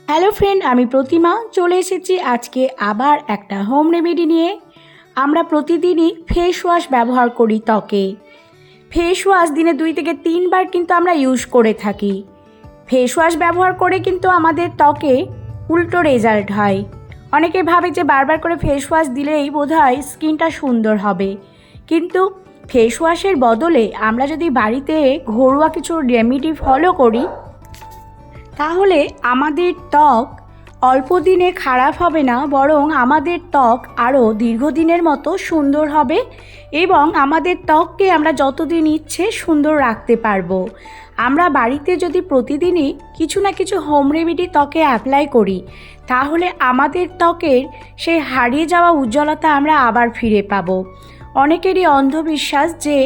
Hello friend, আমি প্রতিমা চলে এসেছি আজকে আবার একটা হোম রেমেডি নিয়ে। আমরা প্রতিদিনই ফেস ওয়াশ ব্যবহার করি ত্বকে। ফেস ওয়াশ দিনে 2 থেকে 3 বার কিন্তু আমরা ইউজ করে থাকি। ফেস ওয়াশ ব্যবহার করে কিন্তু আমাদের ত্বকে উল্টো রেজাল্ট হয়। অনেকে ভাবে যে বারবার করে ফেস ওয়াশ দিলেই বোধহয় স্কিনটা সুন্দর হবে, কিন্তু ফেস ওয়াশের বদলে আমরা যদি বাড়িতে ঘরোয়া কিছু রেমেডি ফলো করি তাহলে আমাদের ত্বক অল্প দিনে খারাপ হবে না, বরং আমাদের ত্বক আরও দীর্ঘদিনের মতো সুন্দর হবে এবং আমাদের ত্বককে আমরা যতদিন ইচ্ছে সুন্দর রাখতে পারবো। আমরা বাড়িতে যদি প্রতিদিনই কিছু না কিছু হোম রেমেডি ত্বকে অ্যাপ্লাই করি তাহলে আমাদের ত্বকের সেই হারিয়ে যাওয়া উজ্জ্বলতা আমরা আবার ফিরে পাবো। অনেকেরই অন্ধবিশ্বাস যে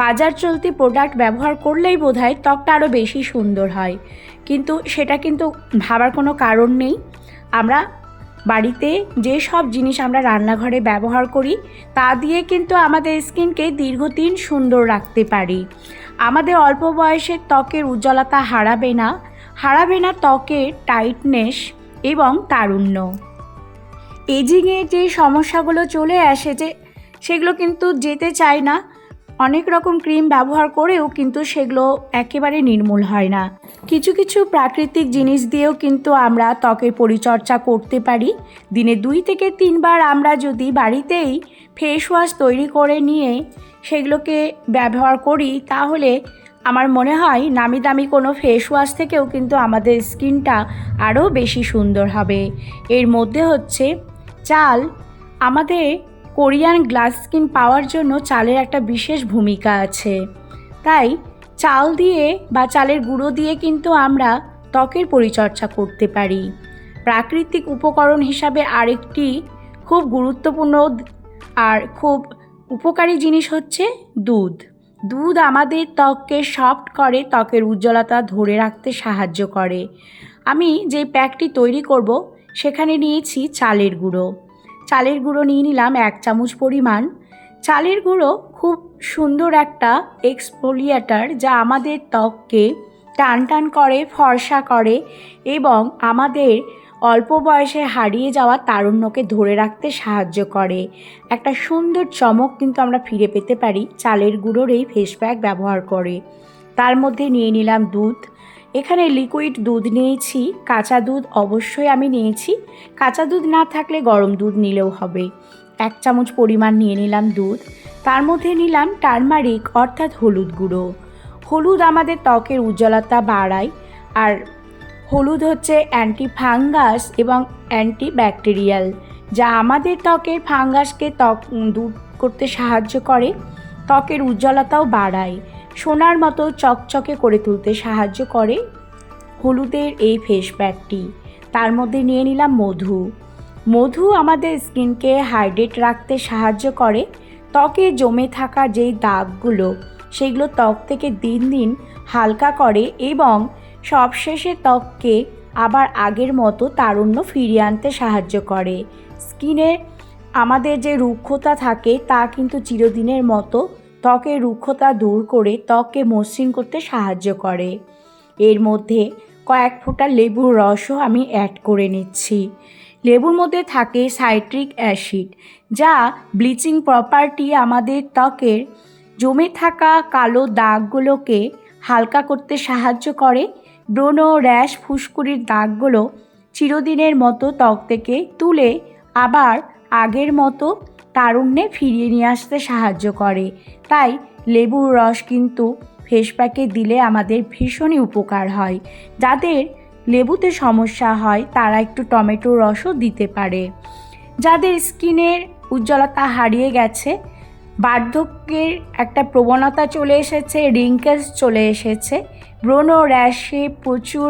বাজার চলতি প্রোডাক্ট ব্যবহার করলেই বোধহয় ত্বকটা আরও বেশি সুন্দর হয়, কিন্তু সেটা কিন্তু ভাবার কোনো কারণ নেই। আমরা বাড়িতে যে সব জিনিস আমরা রান্নাঘরে ব্যবহার করি তা দিয়ে কিন্তু আমাদের স্কিনকে দীর্ঘদিন সুন্দর রাখতে পারি। আমাদের অল্প বয়সের ত্বকের উজ্জ্বলতা হারাবে না ত্বকের টাইটনেস এবং তারুণ্য। এজিংয়ের যে সমস্যাগুলো চলে আসে সেগুলো কিন্তু যেতে চায় না। অনেক রকম ক্রিম ব্যবহার করেও কিন্তু সেগুলো একেবারে নির্মূল হয় না। কিছু কিছু প্রাকৃতিক জিনিস দিয়েও কিন্তু আমরা ত্বকের পরিচর্যা করতে পারি। দিনে 2 থেকে 3 বার আমরা যদি বাড়িতেই ফেস ওয়াশ তৈরি করে নিয়ে সেগুলোকে ব্যবহার করি তাহলে আমার মনে হয় নামি দামি কোনো ফেস ওয়াশ থেকেও কিন্তু আমাদের স্কিনটা আরও বেশি সুন্দর হবে। এর মধ্যে হচ্ছে চাল। আমাদের কোরিয়ান গ্লাস স্কিন পাওয়ার জন্য চালের একটা বিশেষ ভূমিকা আছে, তাই চাল দিয়ে বা চালের গুঁড়ো দিয়ে কিন্তু আমরা ত্বকের পরিচর্যা করতে পারি। প্রাকৃতিক উপকরণ হিসাবে আরেকটি খুব গুরুত্বপূর্ণ আর খুব উপকারী জিনিস হচ্ছে দুধ আমাদের ত্বককে সফট করে, ত্বকের উজ্জ্বলতা ধরে রাখতে সাহায্য করে। আমি যে প্যাকটি তৈরি করব সেখানে নিয়েছি চালের গুঁড়ো নিয়ে নিলাম 1 চামচ পরিমাণ। চালের গুঁড়ো খুব সুন্দর একটা এক্সফোলিয়েটর, যা আমাদের ত্বককে টান করে, ফর্সা করে এবং আমাদের অল্প বয়সে হারিয়ে যাওয়া তারুণ্যকে ধরে রাখতে সাহায্য করে। একটা সুন্দর চমক কিন্তু আমরা ফিরে পেতে পারি চালের গুঁড়োর এই ফেস প্যাক ব্যবহার করে। তার মধ্যে নিয়ে নিলাম দুধ। এখানে লিকুইড দুধ নিয়েছি, কাঁচা দুধ অবশ্যই আমি নিয়েছি। কাঁচা দুধ না থাকলে গরম দুধ নিলেও হবে। 1 চামচ পরিমাণ নিয়ে নিলাম দুধ। তার মধ্যে নিলাম টারমারিক অর্থাৎ হলুদ গুঁড়ো। হলুদ আমাদের ত্বকের উজ্জ্বলতা বাড়ায়, আর হলুদ হচ্ছে অ্যান্টি ফাঙ্গাস এবং অ্যান্টি ব্যাকটেরিয়াল, যা আমাদের ত্বকের ফাঙ্গাসকে দূর করতে সাহায্য করে, ত্বকের উজ্জ্বলতাও বাড়ায়, সোনার মতো চকচকে করে তুলতে সাহায্য করে হলুদের এই ফেস প্যাকটি। তার মধ্যে নিয়ে নিলাম মধু আমাদের স্কিনকে হাইড্রেট রাখতে সাহায্য করে। ত্বকে জমে থাকা যেই দাগগুলো সেগুলো ত্বক থেকে দিন দিন হালকা করে এবং সবশেষে ত্বককে আবার আগের মতো তারুণ্য ফিরিয়ে আনতে সাহায্য করে। স্কিনে আমাদের যে রুক্ষতা থাকে তা কিন্তু চিরদিনের মতো ত্বকের রুক্ষতা দূর করে ত্বককে মসৃণ করতে সাহায্য করে। এর মধ্যে কয়েক ফোঁটা লেবুর রসও আমি অ্যাড করে নিচ্ছি। লেবুর মধ্যে থাকে সাইট্রিক অ্যাসিড, যা ব্লিচিং প্রপার্টি আমাদের ত্বকের জমে থাকা কালো দাগগুলোকে হালকা করতে সাহায্য করে। ব্রণ, র্যাশ, ফুসকুড়ির দাগগুলো চিরদিনের মতো ত্বক থেকে তুলে আবার আগের মতো তারুণ্যে ফিরিয়ে নিয়ে আসতে সাহায্য করে। তাই লেবুর রস কিন্তু ফেস প্যাকে দিলে আমাদের ভীষণই উপকার হয়। যাদের লেবুতে সমস্যা হয় তারা একটু টমেটোর রসও দিতে পারে। যাদের স্কিনের উজ্জ্বলতা হারিয়ে গেছে, বার্ধক্যের একটা প্রবণতা চলে এসেছে, রিঙ্কেলস চলে এসেছে, ব্রণ, র্যাশে প্রচুর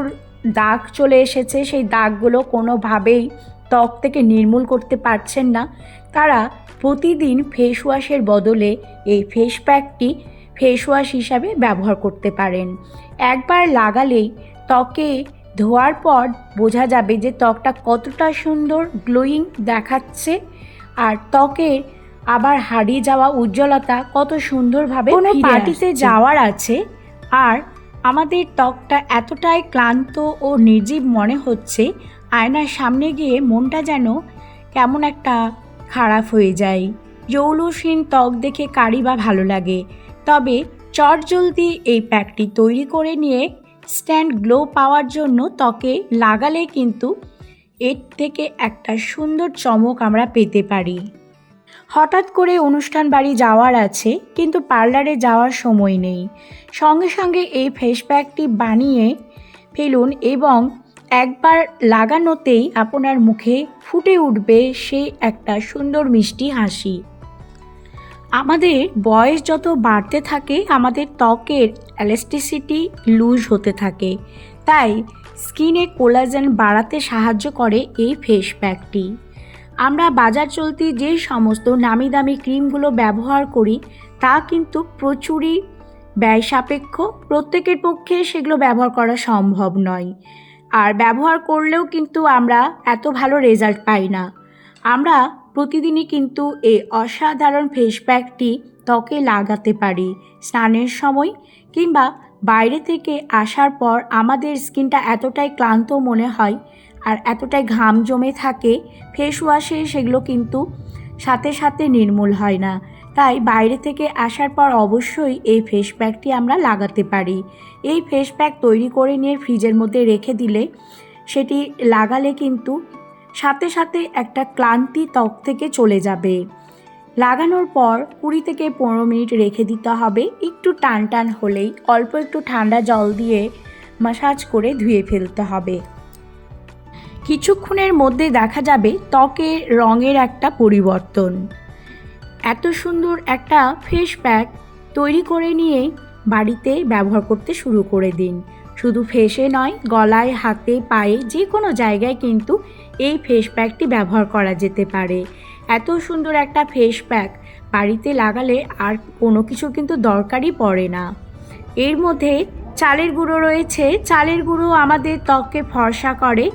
দাগ চলে এসেছে, সেই দাগগুলো কোনোভাবেই ত্বক থেকে নির্মূল করতে পারছেন না, তারা প্রতিদিন ফেস ওয়াশের বদলে এই ফেস প্যাকটি ফেস ওয়াশ হিসাবে ব্যবহার করতে পারেন। একবার লাগালেই ত্বকে ধোয়ার পর বোঝা যাবে যে ত্বকটা কতটা সুন্দর গ্লোয়িং দেখাচ্ছে, আর ত্বকের আবার হারিয়ে যাওয়া উজ্জ্বলতা কত সুন্দরভাবে কোনো পার্টিতে যাওয়ার আছে আর আমাদের ত্বকটা এতটাই ক্লান্ত ও নির্জীব মনে হচ্ছে, আয়নার সামনে গিয়ে মনটা যেন কেমন একটা খারাপ হয়ে যায়। জৌলুসহীন ত্বক দেখে কারই বা ভালো লাগে। তবে চটজলদি এই প্যাকটি তৈরি করে নিয়ে ইনস্ট্যান্ট গ্লো পাওয়ার জন্য ত্বকে লাগালে কিন্তু এর থেকে একটা সুন্দর চমক আমরা পেতে পারি। হঠাৎ করে অনুষ্ঠান বাড়ি যাওয়ার আছে, কিন্তু পার্লারে যাওয়ার সময় নেই, সঙ্গে সঙ্গে এই ফেস প্যাকটি বানিয়ে ফেলুন এবং একবার লাগানোতেই আপনার মুখে ফুটে উঠবে সেই একটা সুন্দর মিষ্টি হাসি। আমাদের বয়স যত বাড়তে থাকে আমাদের ত্বকের এলাস্টিসিটি লুজ হতে থাকে, তাই স্কিনে কোলাজেন বাড়াতে সাহায্য করে এই ফেস প্যাকটি। আমরা বাজার চলতি যে সমস্ত নামি দামি ক্রিমগুলো ব্যবহার করি তা কিন্তু প্রচুরই ব্যয় সাপেক্ষ, প্রত্যেকের পক্ষে সেগুলো ব্যবহার করা সম্ভব নয়। আর ব্যবহার করলেও কিন্তু আমরা এত ভালো রেজাল্ট পাই না। আমরা প্রতিদিনই কিন্তু এই অসাধারণ ফেস প্যাকটি ত্বকে লাগাতে পারি। স্নানের সময় কিংবা বাইরে থেকে আসার পর আমাদের স্কিনটা এতটাই ক্লান্ত মনে হয় আর এতটাই ঘাম জমে থাকে, ফেস ওয়াশে সেগুলো কিন্তু সাথে সাথে নির্মূল হয় না। তাই বাইরে থেকে আসার পর অবশ্যই এই ফেস প্যাকটি আমরা লাগাতে পারি। এই ফেস প্যাক তৈরি করে নিয়ে ফ্রিজের মধ্যে রেখে দিলে সেটি লাগালে কিন্তু সাথে সাথে একটা ক্লান্তি ত্বক থেকে চলে যাবে। লাগানোর পর 20 থেকে 15 মিনিট রেখে দিতে হবে। একটু টান টান হলেই অল্প একটু ঠান্ডা জল দিয়ে ম্যাসাজ করে ধুয়ে ফেলতে হবে। কিছুক্ষণের মধ্যে দেখা যাবে ত্বকের রঙের একটা পরিবর্তন। এত সুন্দর একটা ফেস প্যাক তৈরি করে নিয়ে বাড়িতে ব্যবহার করতে শুরু করে দিন। শুধু ফেসে নয়, গলায়, হাতে, পায়ে যে কোনো জায়গায় কিন্তু এই ফেস প্যাকটি ব্যবহার করা যেতে পারে। এত সুন্দর একটা ফেস প্যাক বাড়িতে লাগালে আর কোনো কিছু কিন্তু দরকারই পড়ে না। এর মধ্যে চালের গুঁড়ো রয়েছে। চালের গুঁড়ো আমাদের ত্বককে ফর্সা করে,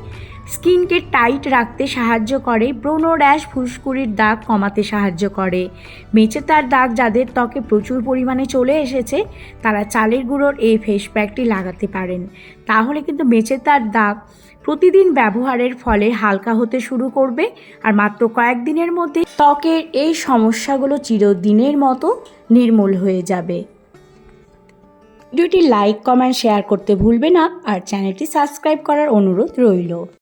স্কিনকে টাইট রাখতে সাহায্য করে, ব্রণ র্যাশ, ফুসকুড়ির দাগ কমাতে সাহায্য করে। মেচেদার দাগ যাদের ত্বকে প্রচুর পরিমাণে চলে এসেছে তারা চালের গুঁড়োর এই ফেস প্যাকটি লাগাতে পারেন। তাহলে কিন্তু মেচেদার দাগ প্রতিদিন ব্যবহারের ফলে হালকা হতে শুরু করবে আর মাত্র কয়েকদিনের মধ্যে ত্বকের এই সমস্যাগুলো চিরদিনের মতো নির্মূল হয়ে যাবে। ভিডিওটি লাইক, কমেন্ট, শেয়ার করতে ভুলবে না আর চ্যানেলটি সাবস্ক্রাইব করার অনুরোধ রইল।